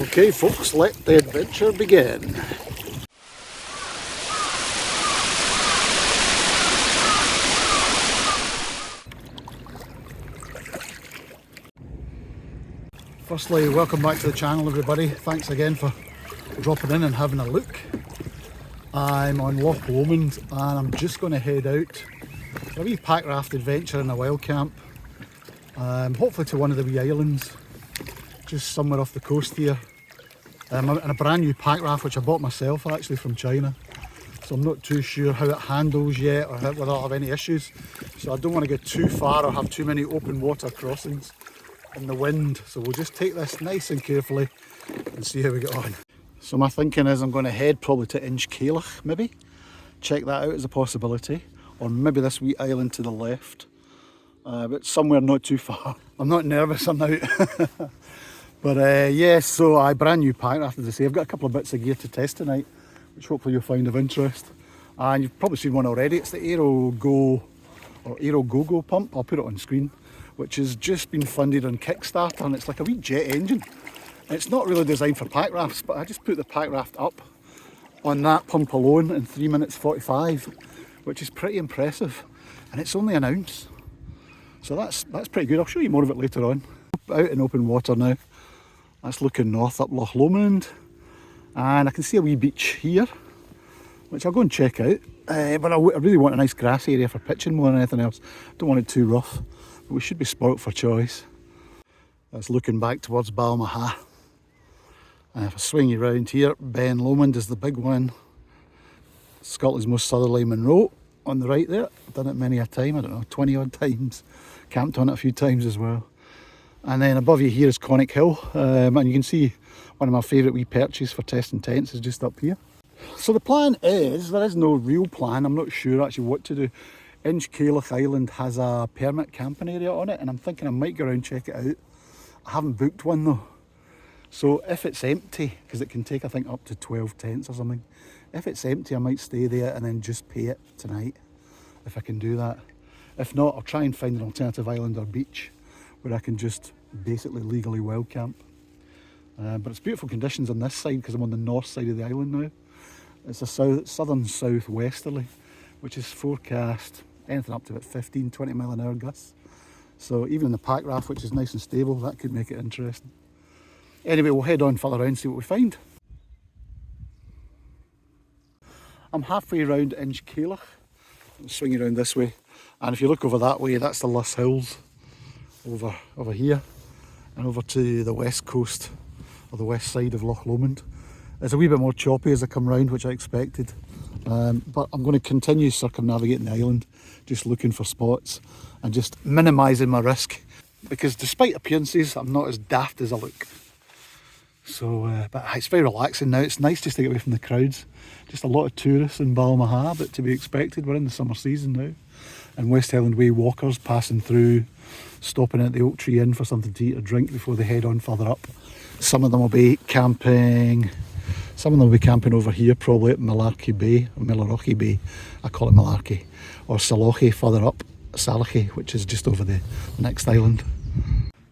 Okay folks, let the adventure begin. Firstly, welcome back to the channel everybody. Thanks again for dropping in and having a look. I'm on Loch Lomond and I'm just going to head out for a wee pack raft adventure in a wild camp. Hopefully to one of the wee islands, just somewhere off the coast here. And a brand new pack raft which I bought myself actually from China. So I'm not too sure how it handles yet or whether I'll have any issues. So I don't want to get too far or have too many open water crossings in the wind. So we'll just take this nice and carefully and see how we get on. So my thinking is I'm going to head probably to Inchcailloch maybe. Check that out as a possibility. Or maybe this wee island to the left. But somewhere not too far. I'm not nervous, I'm out. But yeah, so brand new pack raft as I say. I've got a couple of bits of gear to test tonight, which hopefully you'll find of interest. And you've probably seen one already. It's the Aerogogo pump. I'll put it on screen, which has just been funded on Kickstarter, and it's like a wee jet engine. It's not really designed for pack rafts, but I just put the pack raft up on that pump alone in 3 minutes 45, which is pretty impressive. And it's only an ounce. So that's pretty good. I'll show you more of it later on. Out in open water now. That's looking north up Loch Lomond. And I can see a wee beach here, which I'll go and check out. But I really want a nice grass area for pitching more than anything else. Don't want it too rough, but we should be spoilt for choice. That's looking back towards Balmaha. If I swing you round here, Ben Lomond is the big one. Scotland's most southerly Monroe on the right there. I've done it many a time, I don't know, 20 odd times. Camped on it a few times as well. And then above you here is Conic Hill, and you can see one of my favourite wee perches for testing tents is just up here. So the plan is, there is no real plan, I'm not sure actually what to do. Inchcailloch Island has a permit camping area on it, and I'm thinking I might go around and check it out. I haven't booked one though. So if it's empty, because it can take I think up to 12 tents or something. If it's empty I might stay there and then just pay it tonight, if I can do that. If not, I'll try and find an alternative island or beach where I can just basically legally wild camp. But it's beautiful conditions on this side because I'm on the north side of the island now. It's a southern southwesterly, which is forecast anything up to about 15-20 mile an hour gusts. So even in the pack raft, which is nice and stable, that could make it interesting. Anyway, we'll head on further around and see what we find. I'm halfway around Inchcailloch. I'm swinging around this way. And if you look over that way, that's the Luss Hills over here. And over to the west coast, or the west side of Loch Lomond. It's a wee bit more choppy as I come round, which I expected. But I'm going to continue circumnavigating the island, just looking for spots and just minimising my risk. Because despite appearances, I'm not as daft as I look. So, but it's very relaxing now. It's nice just to get away from the crowds. Just a lot of tourists in Balmaha, but to be expected. We're in the summer season now. And West Highland Way walkers passing through, stopping at the Oak Tree Inn for something to eat or drink before they head on further up. Some of them will be camping. Some of them will be camping over here, probably at Malarkey Bay, or Millerochy Bay. I call it Malarkey. Or Salochy further up, Salochy, which is just over the next island.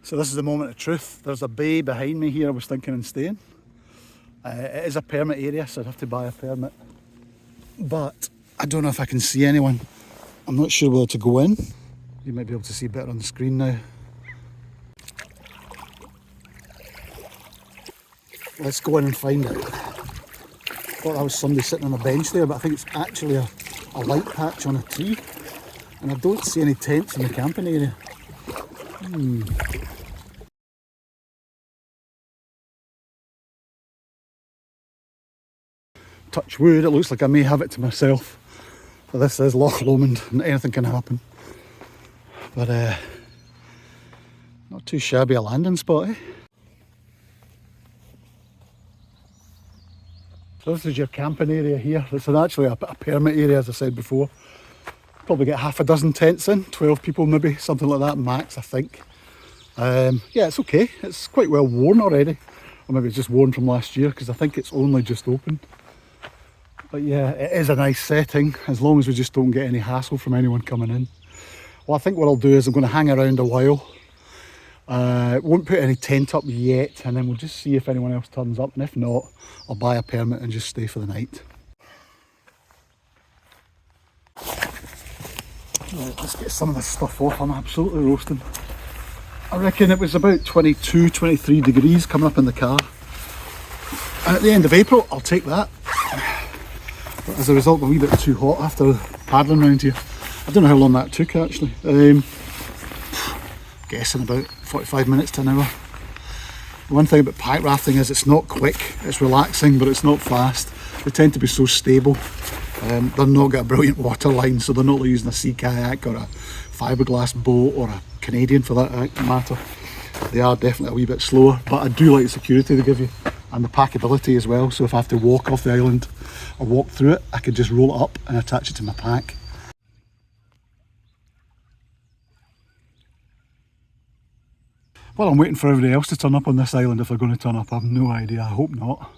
So this is the moment of truth. There's a bay behind me here I was thinking of staying. It is a permit area, so I'd have to buy a permit. But I don't know if I can see anyone. I'm not sure whether to go in. You might be able to see better on the screen now. Let's go in and find it. Thought that was somebody sitting on a bench there, but I think it's actually a light patch on a tree. And I don't see any tents in the camping area. Touch wood, it looks like I may have it to myself. But this is Loch Lomond and anything can happen. But not too shabby a landing spot, eh? So this is your camping area here. It's actually a permit area, as I said before. Probably get half a dozen tents in, 12 people maybe, something like that max I think. Yeah, it's okay. It's quite well worn already. Or maybe it's just worn from last year because I think it's only just opened. But yeah, it is a nice setting as long as we just don't get any hassle from anyone coming in. Well, I think what I'll do is I'm going to hang around a while. Won't put any tent up yet, and then we'll just see if anyone else turns up, and if not, I'll buy a permit and just stay for the night. Right, let's get some of this stuff off. I'm absolutely roasting. I reckon it was about 22, 23 degrees coming up in the car. And at the end of April, I'll take that. But as a result, I'm a wee bit too hot after paddling around here. I don't know how long that took actually. Guessing about 45 minutes to an hour. The one thing about pack rafting is it's not quick, it's relaxing, but it's not fast. They tend to be so stable. They're not got a brilliant water line, so they're not like using a sea kayak or a fiberglass boat or a Canadian for that matter. They are definitely a wee bit slower, but I do like the security they give you and the packability as well. So if I have to walk off the island or walk through it, I could just roll it up and attach it to my pack. Well, I'm waiting for everybody else to turn up on this island if they're going to turn up. I have no idea, I hope not.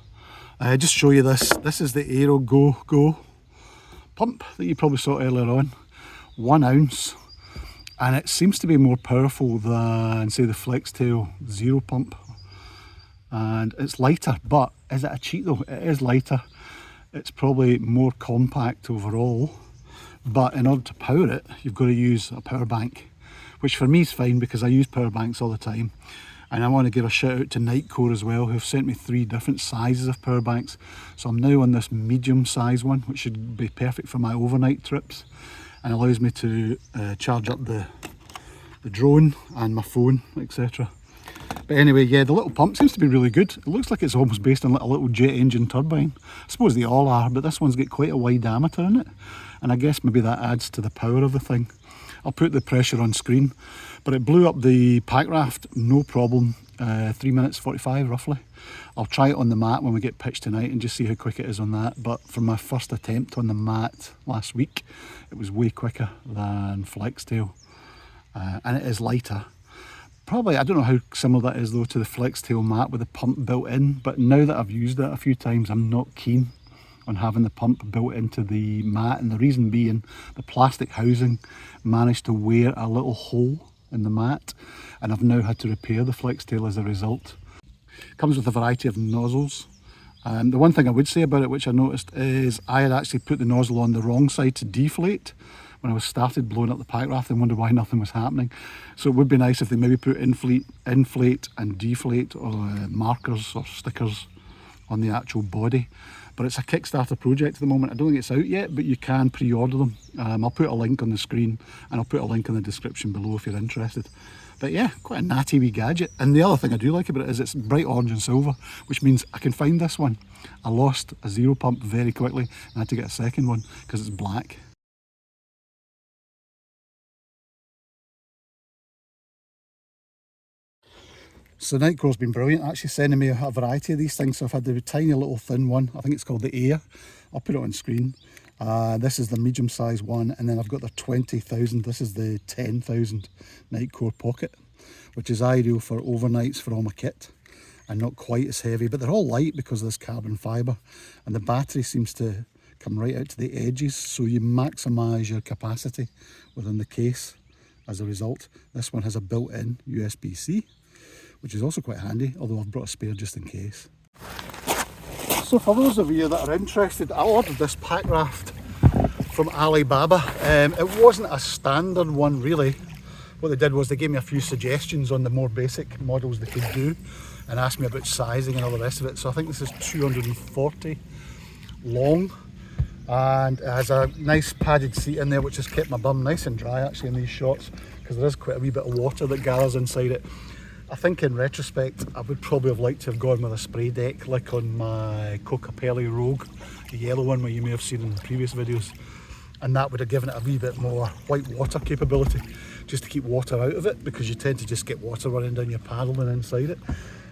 Just show you this. This is the Aerogogo pump that you probably saw earlier on. 1 ounce. And it seems to be more powerful than, say, the Flextail Zero pump. And it's lighter, but is it a cheat though? It is lighter. It's probably more compact overall. But in order to power it, you've got to use a power bank, which for me is fine because I use power banks all the time. And I want to give a shout out to Nitecore as well, who've sent me 3 different sizes of power banks. So I'm now on this medium size one, which should be perfect for my overnight trips, and allows me to charge up the drone and my phone, etc. But anyway, yeah, the little pump seems to be really good. It looks like it's almost based on like a little jet engine turbine. I suppose they all are, but this one's got quite a wide diameter in it, and I guess maybe that adds to the power of the thing. I'll put the pressure on screen, but it blew up the pack raft, no problem. 3 minutes 45 roughly. I'll try it on the mat when we get pitched tonight and just see how quick it is on that. But from my first attempt on the mat last week, it was way quicker than Flextail, and it is lighter. Probably, I don't know how similar that is though to the Flextail mat with the pump built in, but now that I've used it a few times, I'm not keen on having the pump built into the mat, and the reason being the plastic housing managed to wear a little hole in the mat, and I've now had to repair the Flextail as a result. It comes with a variety of nozzles. The one thing I would say about it, which I noticed, is I had actually put the nozzle on the wrong side to deflate when I was started blowing up the pack raft and wondered why nothing was happening. So it would be nice if they maybe put inflate and deflate or markers or stickers on the actual body. But it's a Kickstarter project at the moment. I don't think it's out yet, but you can pre-order them. I'll put a link on the screen, and I'll put a link in the description below if you're interested. But yeah, quite a natty wee gadget. And the other thing I do like about it is it's bright orange and silver, which means I can find this one. I lost a Zero pump very quickly and I had to get a second one because it's black. So Nitecore's been brilliant, actually sending me a variety of these things. So I've had the tiny little thin one, I think it's called the Air. I'll put it on screen. This is the medium size one, and then I've got the 20,000, this is the 10,000 Nitecore Pocket, which is ideal for overnights for all my kit and not quite as heavy, but they're all light because of this carbon fibre, and the battery seems to come right out to the edges, so you maximise your capacity within the case as a result. This one has a built-in USB-C, which is also quite handy, although I've brought a spare just in case. So for those of you that are interested, I ordered this pack raft from Alibaba. It wasn't a standard one really. What they did was they gave me a few suggestions on the more basic models they could do and asked me about sizing and all the rest of it. So I think this is 240 long, and it has a nice padded seat in there which has kept my bum nice and dry actually in these shots, because there is quite a wee bit of water that gathers inside it. I think in retrospect I would probably have liked to have gone with a spray deck like on my Cocapelli Rogue, the yellow one where you may have seen in the previous videos, and that would have given it a wee bit more white water capability, just to keep water out of it, because you tend to just get water running down your paddle and inside it.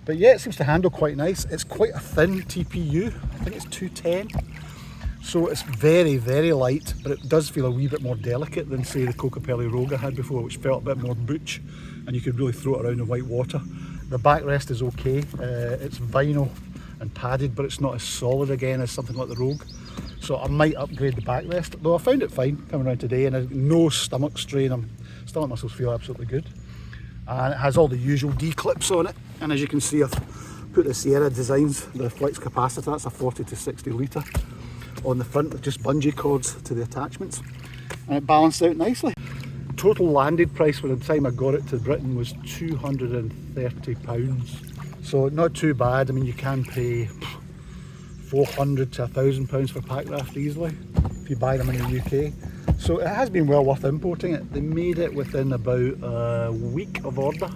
But yeah, it seems to handle quite nice. It's quite a thin TPU, I think it's 210, so it's very, very light, but it does feel a wee bit more delicate than say the Cocapelli Rogue I had before, which felt a bit more butch and you could really throw it around in white water. The backrest is okay, it's vinyl and padded, but it's not as solid again as something like the Rogue, so I might upgrade the backrest, though I found it fine coming around today, and no stomach strain. Stomach muscles feel absolutely good. and it has all the usual D-clips on it, and as you can see I've put the Sierra Designs, the flex capacitor, that's a 40 to 60 litre, on the front with just bungee cords to the attachments, and it balanced out nicely. Total landed price for the time I got it to Britain was £230, so not too bad. I mean, you can pay £400 to £1,000 for Packraft easily if you buy them in the UK. So it has been well worth importing it. They made it within about a week of order,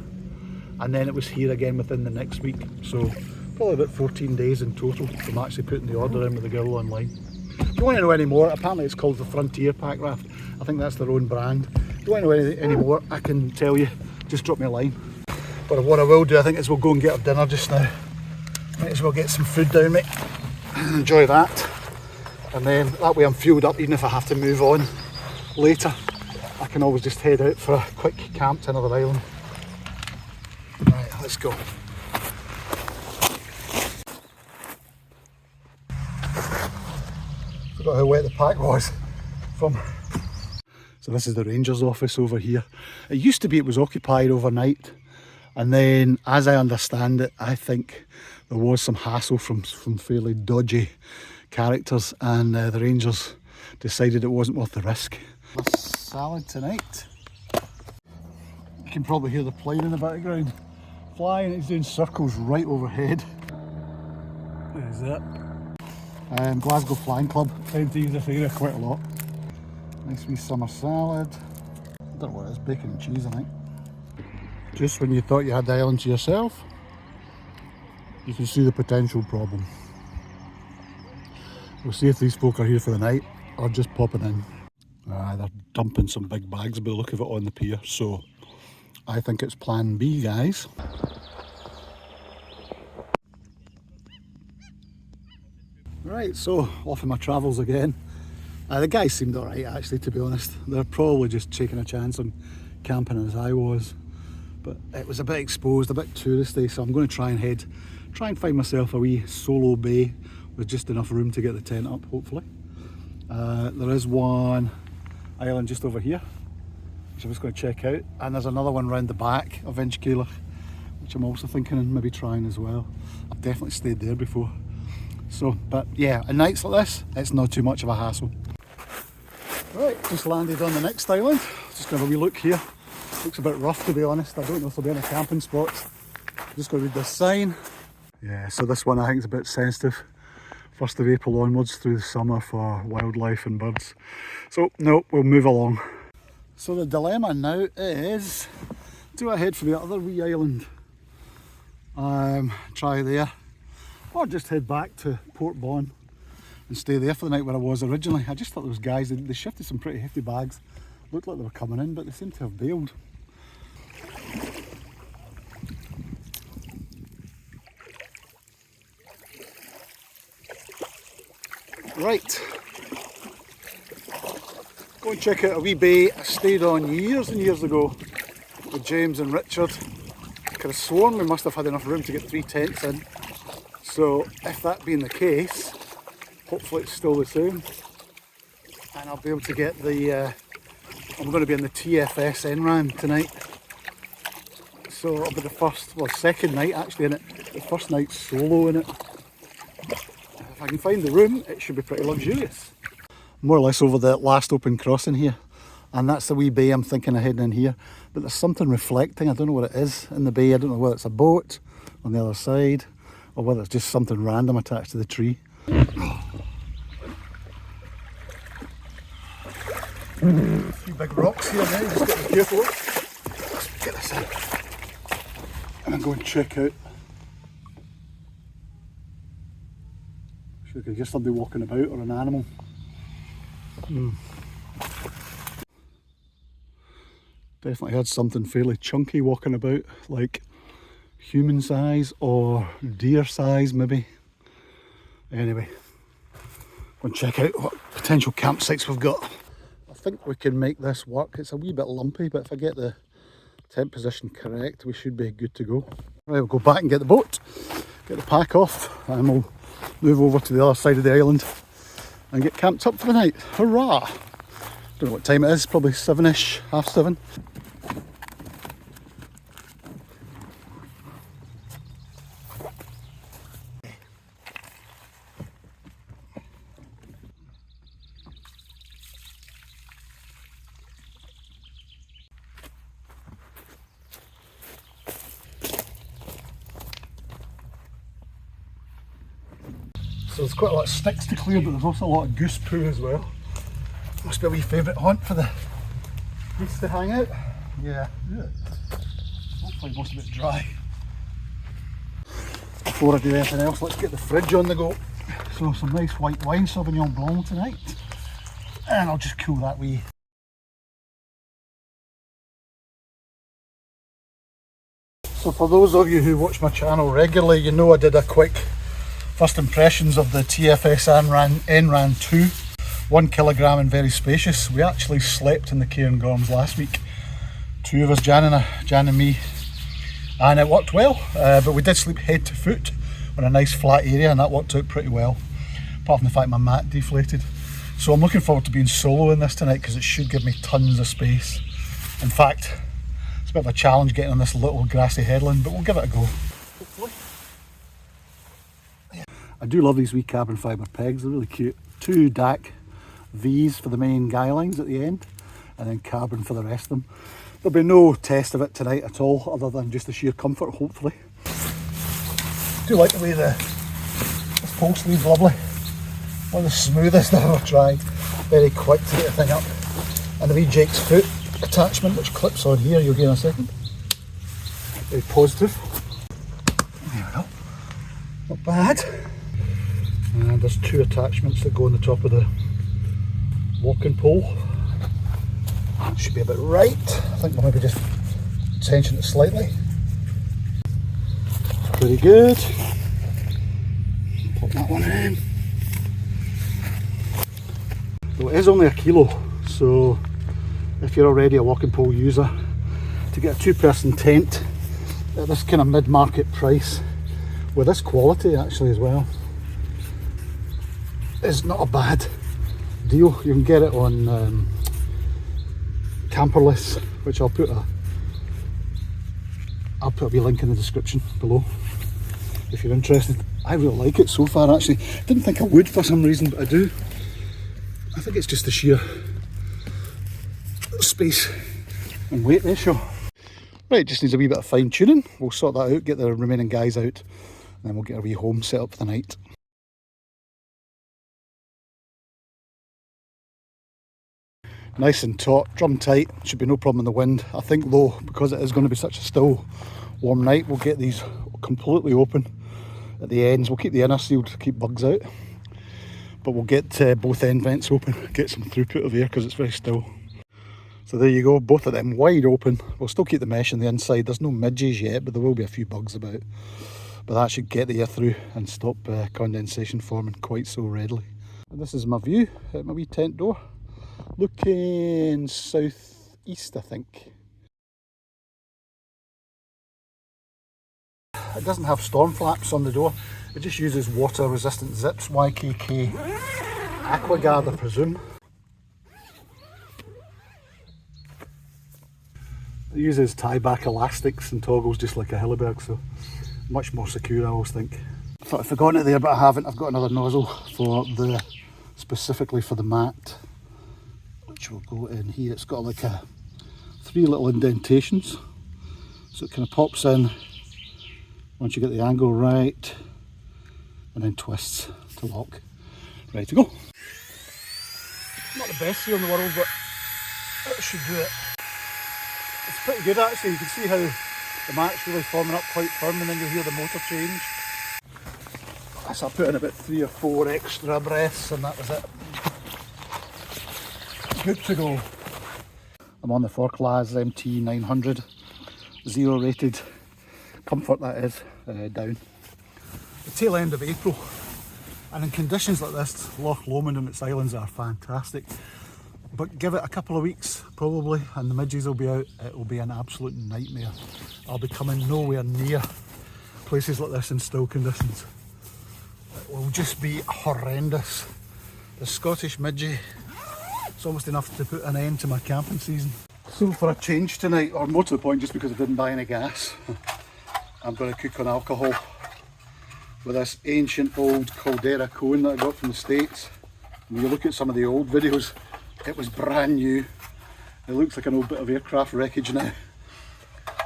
and then it was here again within the next week. So probably about 14 days in total from actually putting the order in with the girl online. If you want to know any more, apparently it's called the Frontier Packraft. I think that's their own brand. If you want to know any more, I can tell you, just drop me a line. But what I will do, I think, is we'll go and get our dinner just now. Might as well get some food down, mate, and enjoy that. And then that way I'm fueled up, even if I have to move on later. I can always just head out for a quick camp to another island. Right, let's go. Forgot how wet the pack was from. So this is the Rangers office over here. It used to be it was occupied overnight, and then as I understand it, I think there was some hassle from fairly dodgy characters, and the Rangers decided it wasn't worth the risk. A salad tonight. You can probably hear the plane in the background flying. It's doing circles right overhead. There's that. Glasgow Flying Club tend to use this area quite a lot. Nice wee summer salad. I don't know what it is, bacon and cheese I think. Just when you thought you had the island to yourself, you can see the potential problem. We'll see if these folk are here for the night or just popping in. They're dumping some big bags by the look of it on the pier, so I think it's plan B, guys. Right, so off on my travels again. The guys seemed alright actually, to be honest. They're probably just taking a chance on camping as I was. But it was a bit exposed, a bit touristy, so I'm going to try and find myself a wee solo bay with just enough room to get the tent up, hopefully. There is one island just over here, which I'm just going to check out, and there's another one round the back of Inchcailloch, which I'm also thinking of maybe trying as well. I've definitely stayed there before. So, but yeah, on nights like this, it's not too much of a hassle. Right, just landed on the next island. Just going to have a wee look here. Looks a bit rough, to be honest. I don't know if there'll be any camping spots. Just going to read this sign. Yeah, so this one I think is a bit sensitive. 1st of April onwards through the summer for wildlife and birds. So, no, we'll move along. So the dilemma now is, do I head for the other wee island? Try there. Or just head back to Port Bon and stay there for the night where I was originally. I just thought those guys, they shifted some pretty hefty bags. Looked like they were coming in, but they seem to have bailed. Right, go and check out a wee bay I stayed on years and years ago with James and Richard. I could have sworn we must have had enough room to get 3 tents in. So if that being the case, hopefully it's still the same. And I'll be able to get the, I'm going to be in the TFS NRAN tonight. So it'll be the first, well, second night actually in it. The first night solo in it. If I can find the room, it should be pretty luxurious. More or less over the last open crossing here, and that's the wee bay I'm thinking of heading in here. But there's something reflecting, I don't know what it is in the bay. I don't know whether it's a boat on the other side or whether it's just something random attached to the tree. A few big rocks here now, just got to be careful. Let's get this in and then go and check out. I could hear somebody walking about or an animal. Definitely had something fairly chunky walking about, like human size or deer size maybe. Anyway, go and check out what potential campsites we've got. I think we can make this work. It's a wee bit lumpy, but if I get the tent position correct, we should be good to go. Right, we'll go back and get the boat, get the pack off, and we'll move over to the other side of the island and get camped up for the night. Hurrah! Don't know what time it is, probably 7ish, half 7. So there's quite a lot of sticks to clear, but there's also a lot of goose poo as well. Must be a wee favourite haunt for the geese to hang out. Yeah. Hopefully most of it's dry. Before I do anything else, let's get the fridge on the go. So some nice white wine, Sauvignon Blanc tonight. And I'll just cool that wee. So for those of you who watch my channel regularly, you know I did a quick first impressions of the TFS NRAN 2, 1 kilogram and very spacious. We actually slept in the Cairngorms last week. 2 of us, Jan and me, and it worked well. But we did sleep head to foot on a nice flat area, and that worked out pretty well, apart from the fact my mat deflated. So I'm looking forward to being solo in this tonight because it should give me tons of space. In fact, it's a bit of a challenge getting on this little grassy headland, but we'll give it a go. Hopefully. I do love these wee carbon fibre pegs, they're really cute. 2 DAC V's for the main guy lines at the end, and then carbon for the rest of them. There'll be no test of it tonight at all, other than just the sheer comfort, hopefully. I do like the way this pole sleeve's lovely. One of the smoothest I've ever tried. Very quick to get the thing up. And the wee Jake's foot attachment, which clips on here, you'll hear in a second. Very positive. There we go. Not bad. And there's 2 attachments that go on the top of the walking pole. Should be about right. I think we'll maybe just tension it slightly. Pretty good. Pop that one in. So it is only a kilo, so if you're already a walking pole user, to get a 2-person tent at this kind of mid-market price, with this quality actually as well, is not a bad deal. You can get it on Camperless, which I'll put a wee link in the description below if you're interested. I really like it so far actually. Didn't think I would for some reason, but I do. I think it's just the sheer space and weight ratio. Right, just needs a wee bit of fine tuning. We'll sort that out, get the remaining guys out, and then we'll get a wee home set up for the night. Nice and taut, drum tight, should be no problem in the wind. I think though, because it is going to be such a still, warm night, we'll get these completely open at the ends. We'll keep the inner sealed to keep bugs out, but we'll get both end vents open, get some throughput of air because it's very still. So there you go, both of them wide open. We'll still keep the mesh on the inside. There's no midges yet, but there will be a few bugs about. But that should get the air through and stop condensation forming quite so readily. And this is my view at my wee tent door. Looking southeast, I think. It doesn't have storm flaps on the door. It just uses water resistant zips, YKK AquaGuard, I presume. It uses tie-back elastics and toggles just like a Hilleberg, so much more secure I always think. I thought I'd forgotten it there, but I haven't. I've got another nozzle for specifically for the mat, which will go in here. It's got like 3 little indentations, so it kind of pops in once you get the angle right, and then twists to lock. Ready to go. Not the best seal in the world, but it should do it. It's pretty good actually. You can see how the mat's really forming up quite firm, and then you'll hear the motor change. So I put in about 3 or 4 extra breaths, and that was it. Good to go. I'm on the Forclaz MT900, 0 rated comfort that is, down. The tail end of April, and in conditions like this, Loch Lomond and its islands are fantastic. But give it a couple of weeks probably and the midges will be out. It will be an absolute nightmare. I'll be coming nowhere near places like this in still conditions. It will just be horrendous. The Scottish midgie, it's almost enough to put an end to my camping season. So for a change tonight, or more to the point, just because I didn't buy any gas, I'm going to cook on alcohol with this ancient old caldera cone that I got from the States. When you look at some of the old videos, it was brand new. It looks like an old bit of aircraft wreckage now.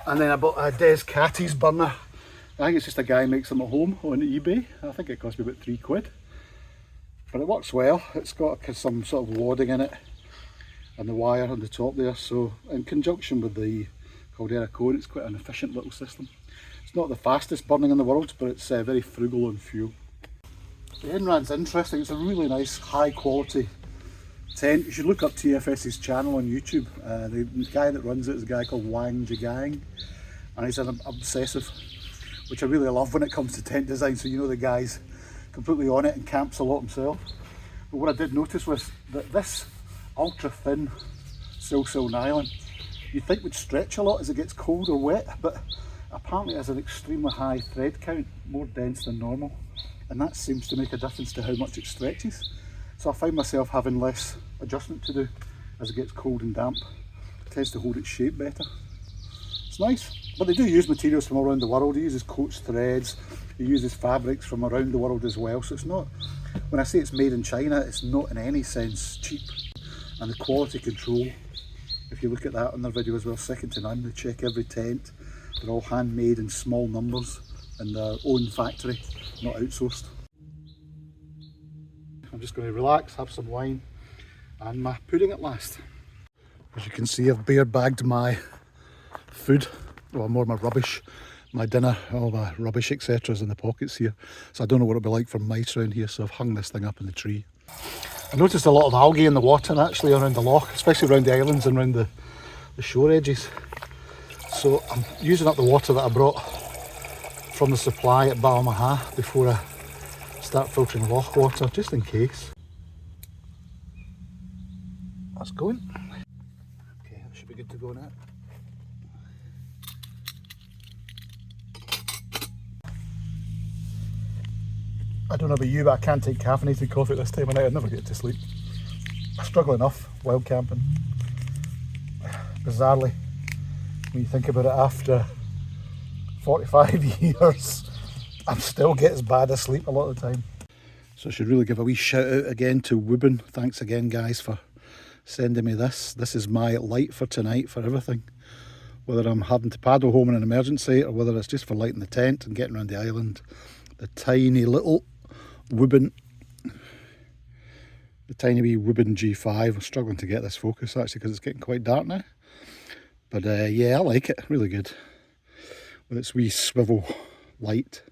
And then I bought a Des Catties burner. I think it's just a guy makes them at home on eBay. I think it cost me about £3. But it works well. It's got some sort of wadding in it and the wire on the top there, so in conjunction with the called Aerogogo, it's quite an efficient little system. It's not the fastest burning in the world, but it's very frugal on fuel. The Enrad's interesting. It's a really nice high quality tent. You should look up TFS's channel on YouTube. The guy that runs it is a guy called Wang Jigang, and he's an obsessive, which I really love when it comes to tent design. So you know the guy's completely on it and camps a lot himself. But what I did notice was that this ultra thin silk nylon you'd think would stretch a lot as it gets cold or wet, but apparently it has an extremely high thread count, more dense than normal, and that seems to make a difference to how much it stretches. So I find myself having less adjustment to do as it gets cold and damp. It tends to hold its shape better. It's nice, but they do use materials from around the world. He uses coats, threads, he uses fabrics from around the world as well, so it's not, when I say it's made in China, it's not in any sense cheap. And the quality control, if you look at that on their video as well, second to none. They check every tent. They're all handmade in small numbers in their own factory, not outsourced. I'm just going to relax, have some wine and my pudding at last. As you can see, I've bear bagged my food, well more my rubbish, my dinner, all my rubbish etc. is in the pockets here. So I don't know what it'll be like for mice around here, so I've hung this thing up in the tree. I noticed a lot of algae in the water actually around the loch, especially around the islands and around the shore edges. So I'm using up the water that I brought from the supply at Balmaha before I start filtering loch water, just in case. That's going. Okay, that should be good to go now. I don't know about you, but I can't take caffeinated coffee at this time of night. I'd never get to sleep. I struggle enough wild camping. Bizarrely, when you think about it, after 45 years, I'm still get as bad as sleep a lot of the time. So I should really give a wee shout out again to Wuben. Thanks again guys for sending me this. This is my light for tonight, for everything. Whether I'm having to paddle home in an emergency or whether it's just for lighting the tent and getting around the island. The tiny little Wuben, the tiny wee Wuben G5. I'm struggling to get this focus actually because it's getting quite dark now. But yeah, I like it, really good. With its wee swivel light,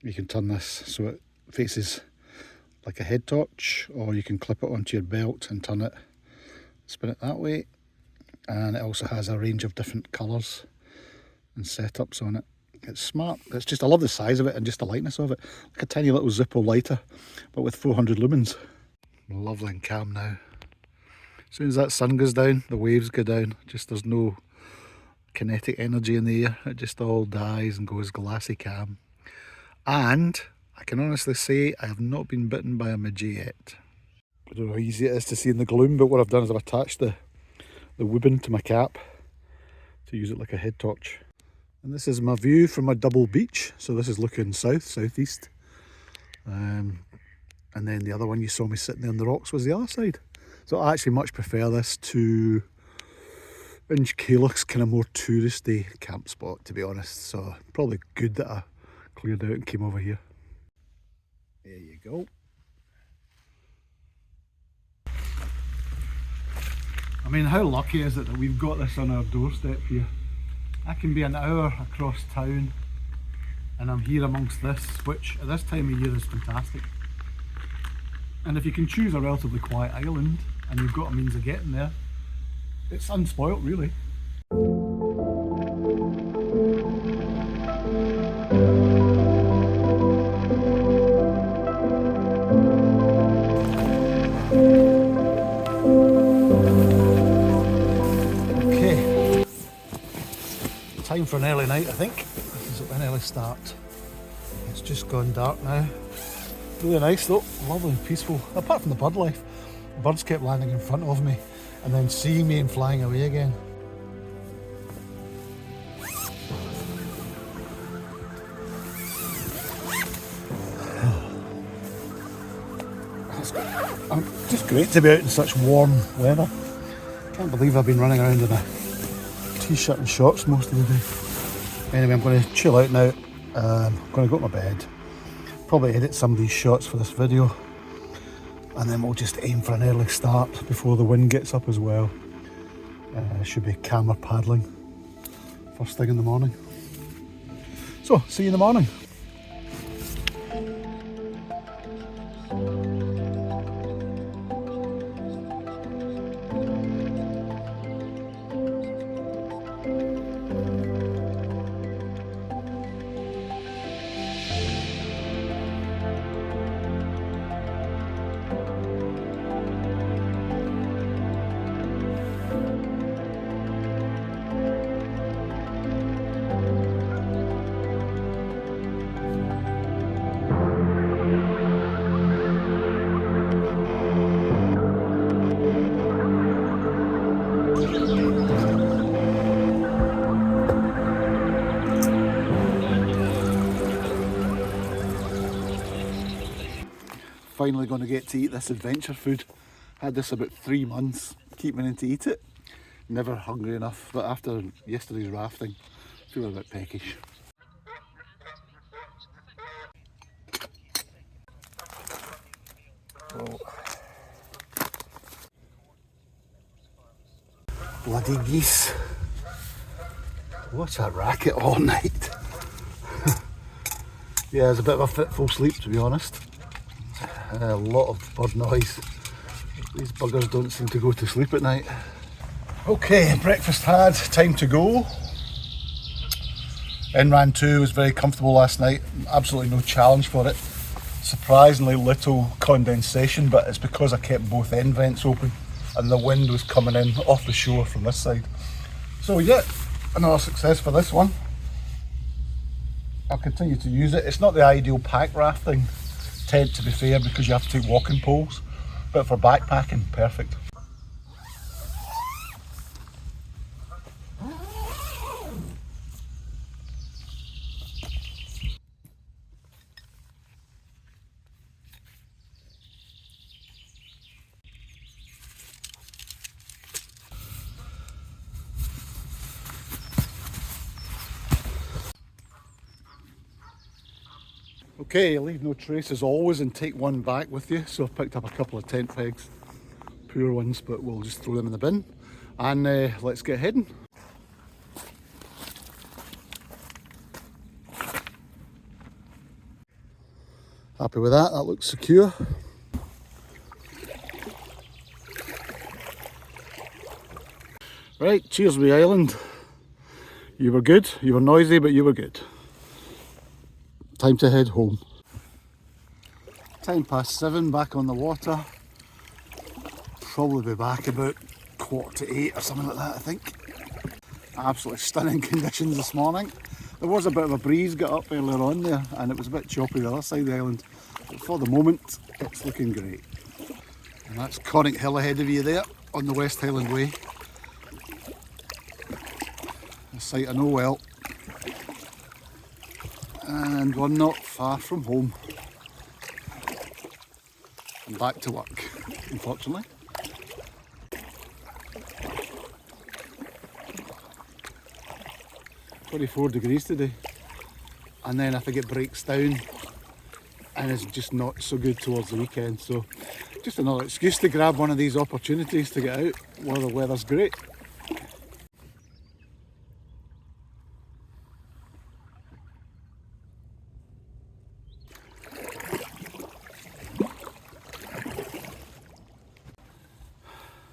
you can turn this so it faces like a head torch, or you can clip it onto your belt and turn it, spin it that way. And it also has a range of different colours and setups on it. It's smart. It's just, I love the size of it and just the lightness of it. Like a tiny little Zippo lighter, but with 400 lumens. Lovely and calm now. As soon as that sun goes down, the waves go down. Just there's no kinetic energy in the air. It just all dies and goes glassy calm. And I can honestly say I have not been bitten by a midget yet. I don't know how easy it is to see in the gloom, but what I've done is I've attached the Wuben to my cap to use it like a head torch. And this is my view from my double beach. So this is looking south, southeast. And then the other one you saw me sitting there on the rocks was the other side. So I actually much prefer this to Inchcailloch's kind of more touristy camp spot, to be honest. So probably good that I cleared out and came over here. There you go. I mean, how lucky is it that we've got this on our doorstep here? I can be an hour across town and I'm here amongst this, which at this time of year is fantastic. And if you can choose a relatively quiet island and you've got a means of getting there, it's unspoilt really. Okay, time for an early night I think. This is an early start. It's just gone dark now. Really nice though, lovely and peaceful. Apart from the bird life, the birds kept landing in front of me and then seeing me and flying away again. It's just great to be out in such warm weather. Can't believe I've been running around in a t-shirt and shorts most of the day. Anyway, I'm going to chill out now. I'm going to go to my bed. Probably edit some of these shots for this video and then we'll just aim for an early start before the wind gets up as well. Should be camera paddling first thing in the morning. So, see you in the morning. Finally going to get to eat this adventure food. Had this about 3 months, keep meaning to eat it. Never hungry enough, but after yesterday's rafting, feeling a bit peckish. Oh. Bloody geese. What's a racket all night? Yeah, it's a bit of a fitful sleep, to be honest. A lot of bird noise. These buggers don't seem to go to sleep at night. Okay, breakfast had, time to go. Inran 2 was very comfortable last night, absolutely no challenge for it. Surprisingly little condensation, but it's because I kept both end vents open and the wind was coming in off the shore from this side. So yeah, another success for this one. I'll continue to use it. It's not the ideal pack rafting tent, to be fair, because you have to take walking poles, but for backpacking, perfect. Okay, leave no trace as always and take one back with you. So I've picked up a couple of tent pegs, poor ones, but we'll just throw them in the bin and let's get heading. Happy with that, that looks secure. Right, cheers Wee Island. You were good, you were noisy, but you were good. Time to head home. 7:10, back on the water. Probably be back about 7:45 or something like that, I think. Absolutely stunning conditions this morning. There was a bit of a breeze got up earlier on there and it was a bit choppy the other side of the island. But for the moment, it's looking great. And that's Connick Hill ahead of you there on the West Highland Way. A sight I know well. And we're not far from home. And back to work, unfortunately. -24 today. And then I think it breaks down and it's just not so good towards the weekend. So just another excuse to grab one of these opportunities to get out while the weather's great.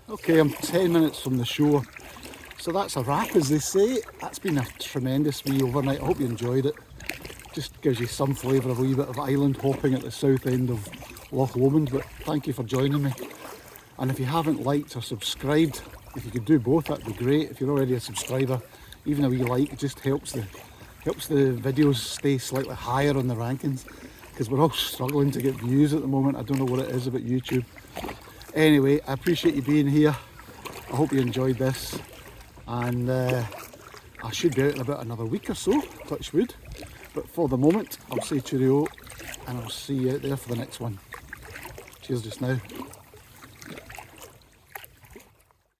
Okay, I'm 10 minutes from the shore, so that's a wrap, as they say. That's been a tremendous wee overnight. I hope you enjoyed it. Just gives you some flavour of a wee bit of island hopping at the south end of Loch Lomond, but thank you for joining me. And if you haven't liked or subscribed, if you could do both, that'd be great. If you're already a subscriber, even a wee like just helps the videos stay slightly higher on the rankings, because we're all struggling to get views at the moment. I don't know what it is about YouTube. Anyway, I appreciate you being here. I hope you enjoyed this, and I should be out in about another week or so, touch wood. But for the moment, I'll say cheerio and I'll see you out there for the next one. Cheers just now.